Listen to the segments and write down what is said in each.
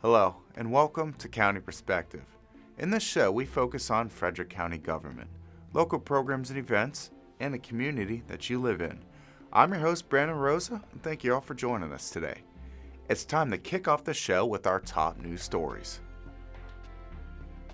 Hello, and welcome to County Perspective. In this show, we focus on Frederick County government, local programs and events, and the community that you live in. I'm your host, Brandon Rosa, and thank you all for joining us today. It's time to kick off the show with our top news stories.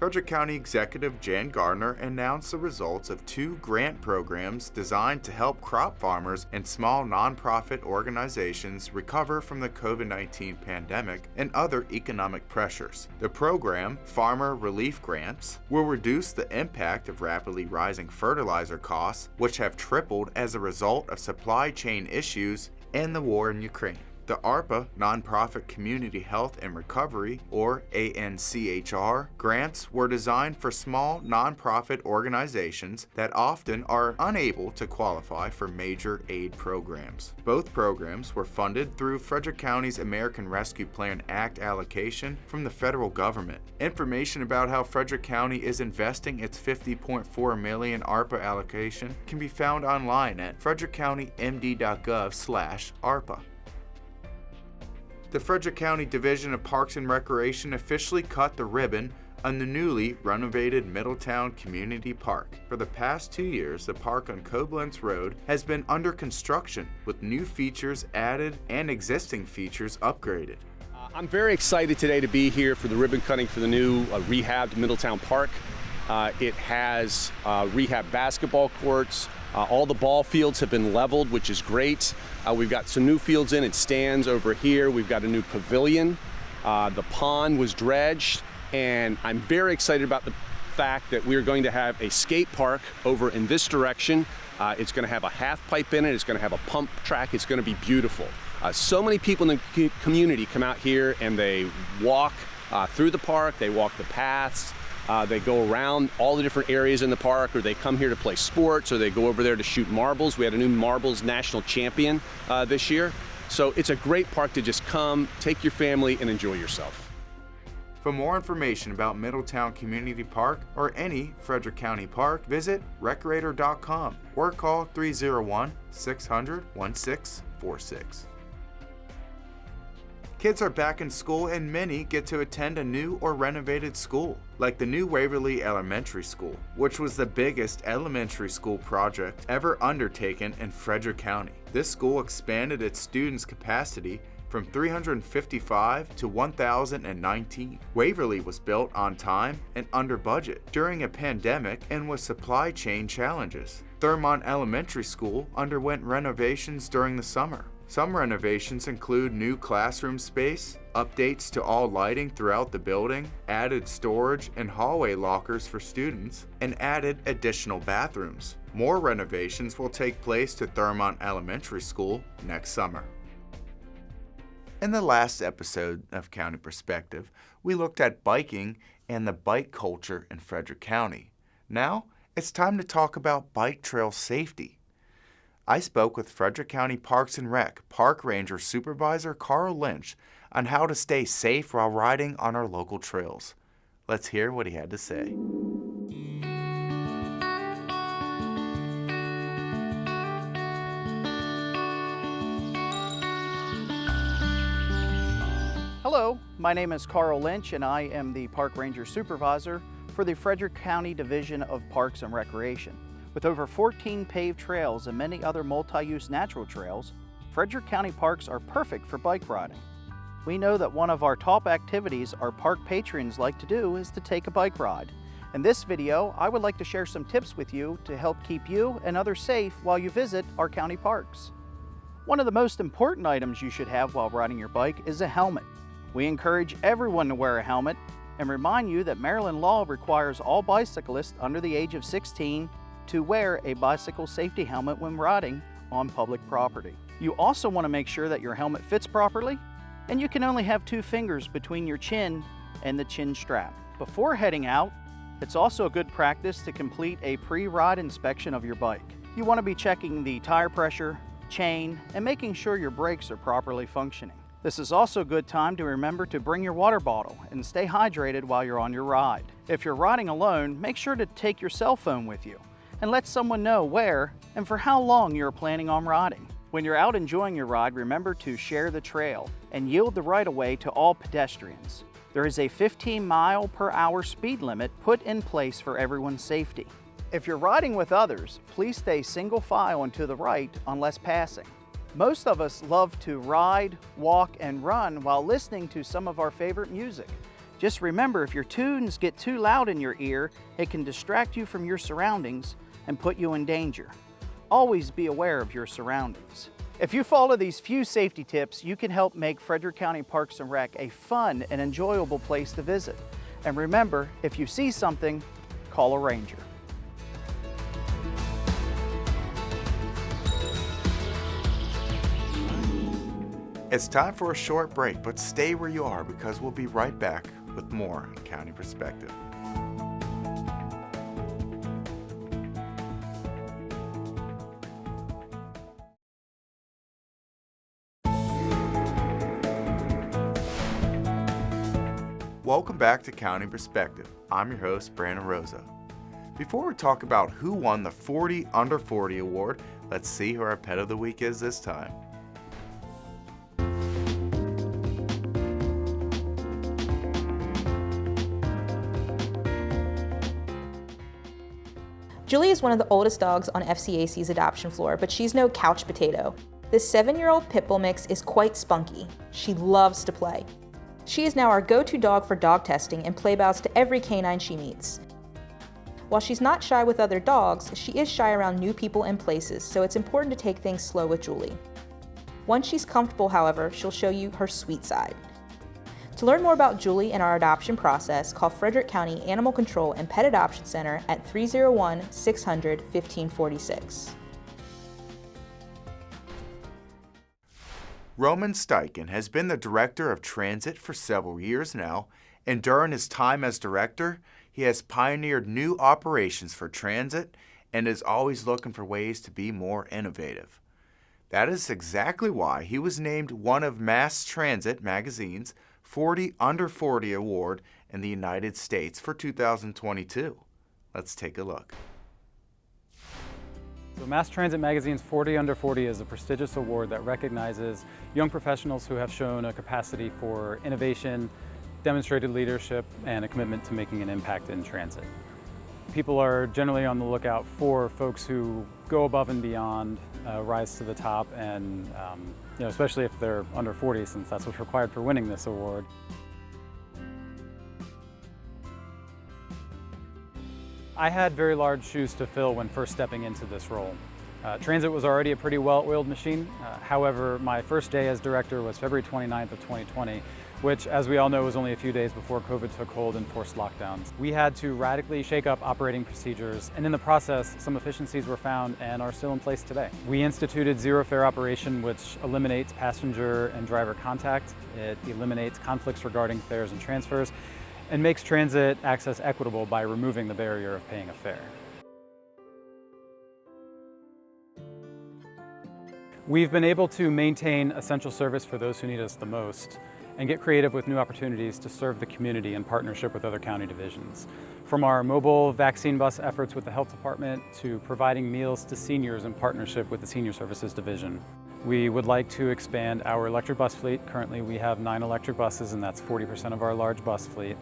Frederick County Executive Jan Gardner announced the results of two grant programs designed to help crop farmers and small nonprofit organizations recover from the COVID-19 pandemic and other economic pressures. The program, Farmer Relief Grants, will reduce the impact of rapidly rising fertilizer costs, which have tripled as a result of supply chain issues and the war in Ukraine. The ARPA, Nonprofit Community Health and Recovery, or ANCHR, grants were designed for small nonprofit organizations that often are unable to qualify for major aid programs. Both programs were funded through Frederick County's American Rescue Plan Act allocation from the federal government. Information about how Frederick County is investing its $50.4 million ARPA allocation can be found online at frederickcountymd.gov/ARPA. The Frederick County Division of Parks and Recreation officially cut the ribbon on the newly renovated Middletown Community Park. For the past 2 years, the park on Koblenz Road has been under construction, with new features added and existing features upgraded. I'm very excited today to be here for the ribbon cutting for the new rehabbed Middletown Park. It has rehab basketball courts. All the ball fields have been leveled, which is great. We've got some new fields in and stands over here. We've got a new pavilion. The pond was dredged, and I'm very excited about the fact that we're going to have a skate park over in this direction. It's going to have a half pipe in it. It's going to have a pump track. It's going to be beautiful. So many people in the community come out here and they walk through the park. They walk the paths. They go around all the different areas in the park, or they come here to play sports, or they go over there to shoot marbles. We had a new marbles national champion this year. So it's a great park to just come, take your family, and enjoy yourself. For more information about Middletown Community Park or any Frederick County park, visit recreator.com or call 301-600-1646. Kids are back in school and many get to attend a new or renovated school, like the new Waverly Elementary School, which was the biggest elementary school project ever undertaken in Frederick County. This school expanded its students' capacity from 355 to 1,019. Waverly was built on time and under budget during a pandemic and with supply chain challenges. Thurmont Elementary School underwent renovations during the summer. Some renovations include new classroom space, updates to all lighting throughout the building, added storage and hallway lockers for students, and added additional bathrooms. More renovations will take place to Thurmont Elementary School next summer. In the last episode of County Perspective, we looked at biking and the bike culture in Frederick County. Now, it's time to talk about bike trail safety. I spoke with Frederick County Parks and Rec Park Ranger Supervisor Carl Lynch on how to stay safe while riding on our local trails. Let's hear what he had to say. Hello, my name is Carl Lynch and I am the Park Ranger Supervisor for the Frederick County Division of Parks and Recreation. With over 14 paved trails and many other multi-use natural trails, Frederick County parks are perfect for bike riding. We know that one of our top activities our park patrons like to do is to take a bike ride. In this video, I would like to share some tips with you to help keep you and others safe while you visit our county parks. One of the most important items you should have while riding your bike is a helmet. We encourage everyone to wear a helmet and remind you that Maryland law requires all bicyclists under the age of 16 to wear a bicycle safety helmet when riding on public property. You also want to make sure that your helmet fits properly, and you can only have 2 fingers between your chin and the chin strap. Before heading out, it's also a good practice to complete a pre-ride inspection of your bike. You want to be checking the tire pressure, chain, and making sure your brakes are properly functioning. This is also a good time to remember to bring your water bottle and stay hydrated while you're on your ride. If you're riding alone, make sure to take your cell phone with you and let someone know where and for how long you're planning on riding. When you're out enjoying your ride, remember to share the trail and yield the right-of-way to all pedestrians. There is a 15-mile-per-hour speed limit put in place for everyone's safety. If you're riding with others, please stay single file and to the right unless passing. Most of us love to ride, walk, and run while listening to some of our favorite music. Just remember, if your tunes get too loud in your ear, it can distract you from your surroundings and put you in danger. Always be aware of your surroundings. If you follow these few safety tips, you can help make Frederick County Parks and Rec a fun and enjoyable place to visit. And remember, if you see something, call a ranger. It's time for a short break, but stay where you are because we'll be right back with more on County Perspective. Welcome back to County Perspective. I'm your host, Brandon Rosa. Before we talk about who won the 40 Under 40 award, let's see who our Pet of the Week is this time. Julie is one of the oldest dogs on FCAC's adoption floor, but she's no couch potato. This 7-year-old pit bull mix is quite spunky. She loves to play. She is now our go-to dog for dog testing and play bouts to every canine she meets. While she's not shy with other dogs, she is shy around new people and places, so it's important to take things slow with Julie. Once she's comfortable, however, she'll show you her sweet side. To learn more about Julie and our adoption process, call Frederick County Animal Control and Pet Adoption Center at 301-600-1546. Roman Steichen has been the director of transit for several years now, and during his time as director, he has pioneered new operations for transit and is always looking for ways to be more innovative. That is exactly why he was named one of Mass Transit Magazine's 40 Under 40 Award in the United States for 2022. Let's take a look. So Mass Transit Magazine's 40 Under 40 is a prestigious award that recognizes young professionals who have shown a capacity for innovation, demonstrated leadership, and a commitment to making an impact in transit. People are generally on the lookout for folks who go above and beyond, rise to the top, and especially if they're under 40, since that's what's required for winning this award. I had very large shoes to fill when first stepping into this role. Transit was already a pretty well-oiled machine. However, my first day as director was February 29th of 2020, which, as we all know, was only a few days before COVID took hold and forced lockdowns. We had to radically shake up operating procedures, and in the process, some efficiencies were found and are still in place today. We instituted zero-fare operation, which eliminates passenger and driver contact. It eliminates conflicts regarding fares and transfers, and makes transit access equitable by removing the barrier of paying a fare. We've been able to maintain essential service for those who need us the most and get creative with new opportunities to serve the community in partnership with other county divisions. From our mobile vaccine bus efforts with the health department to providing meals to seniors in partnership with the Senior Services Division. We would like to expand our electric bus fleet. Currently we have 9 electric buses, and that's 40% of our large bus fleet.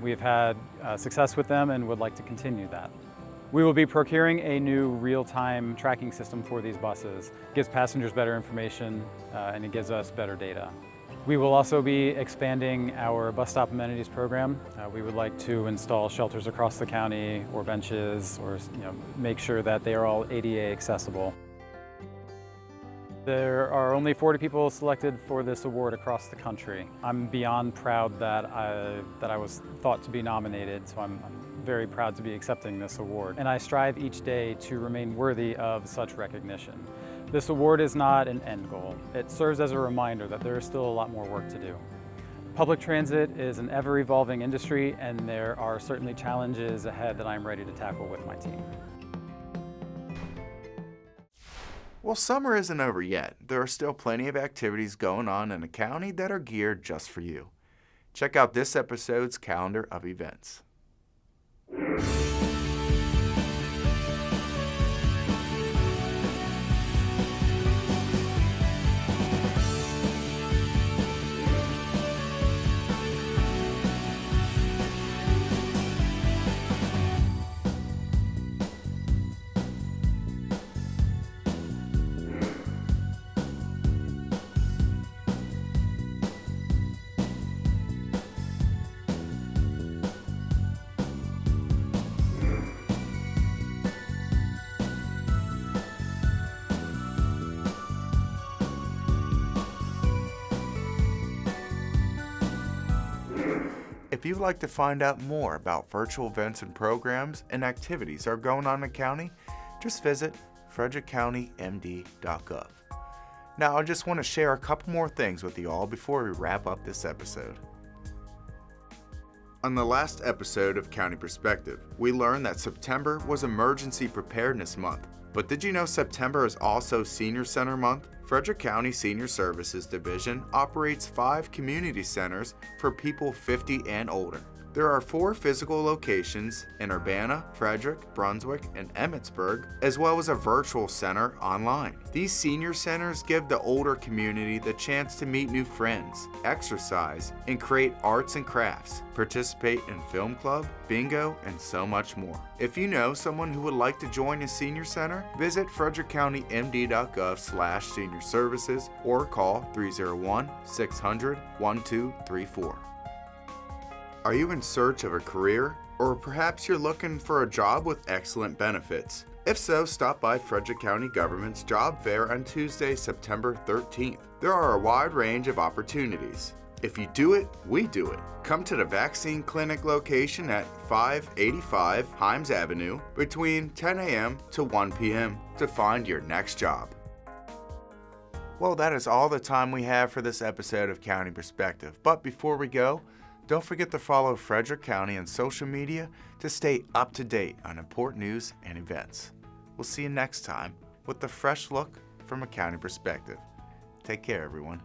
We have had success with them and would like to continue that. We will be procuring a new real-time tracking system for these buses. It gives passengers better information and it gives us better data. We will also be expanding our bus stop amenities program. We would like to install shelters across the county, or benches, or make sure that they are all ADA accessible. There are only 40 people selected for this award across the country. I'm beyond proud that I was thought to be nominated, so I'm very proud to be accepting this award. And I strive each day to remain worthy of such recognition. This award is not an end goal. It serves as a reminder that there is still a lot more work to do. Public transit is an ever-evolving industry, and there are certainly challenges ahead that I'm ready to tackle with my team. Well, summer isn't over yet. There are still plenty of activities going on in the county that are geared just for you. Check out this episode's calendar of events. If you'd like to find out more about virtual events and programs and activities that are going on in the county, just visit FrederickCountyMD.gov. Now, I just want to share a couple more things with you all before we wrap up this episode. On the last episode of County Perspective, we learned that September was Emergency Preparedness Month. But did you know September is also Senior Center Month? Frederick County Senior Services Division operates 5 community centers for people 50 and older. There are 4 physical locations in Urbana, Frederick, Brunswick, and Emmitsburg, as well as a virtual center online. These senior centers give the older community the chance to meet new friends, exercise, and create arts and crafts, participate in film club, bingo, and so much more. If you know someone who would like to join a senior center, visit FrederickCountyMD.gov/senior services or call 301-600-1234. Are you in search of a career? Or perhaps you're looking for a job with excellent benefits? If so, stop by Frederick County Government's Job Fair on Tuesday, September 13th. There are a wide range of opportunities. If you do it, we do it. Come to the Vaccine Clinic location at 585 Himes Avenue between 10 a.m. to 1 p.m. to find your next job. Well, that is all the time we have for this episode of County Perspective. But before we go, don't forget to follow Frederick County on social media to stay up to date on important news and events. We'll see you next time with a fresh look from a county perspective. Take care, everyone.